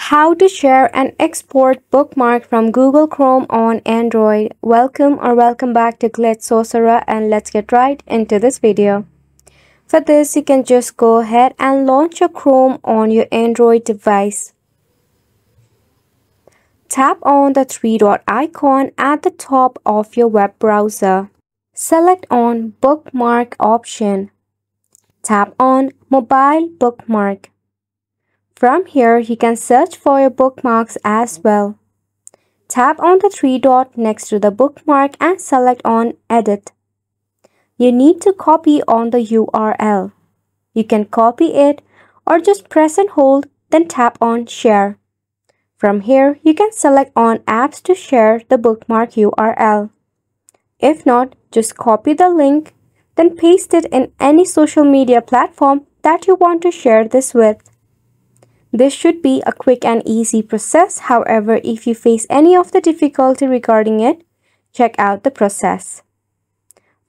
How to share and export bookmark from Google Chrome on Android. Welcome back to Glitch Sorcerer, and let's get right into this video. For this, you can just go ahead and launch your Chrome on your Android device. Tap on the three-dot icon at the top of your web browser. Select on Bookmark option. Tap on Mobile Bookmark. From here, you can search for your bookmarks as well. Tap on the three dot next to the bookmark and select on Edit. You need to copy on the URL. You can copy it or just press and hold, then tap on Share. From here, you can select on Apps to share the bookmark URL. If not, just copy the link, then paste it in any social media platform that you want to share this with. This should be a quick and easy process. However, if you face any of the difficulty regarding it, check out the process.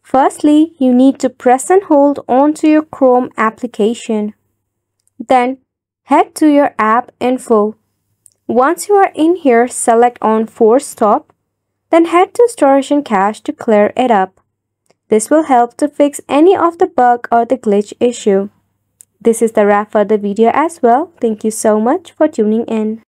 Firstly, you need to press and hold onto your Chrome application. Then, head to your app info. Once you are in here, select on Force Stop. Then head to Storage and Cache to clear it up. This will help to fix any of the bug or the glitch issue. This is the wrap for the video as well. Thank you so much for tuning in.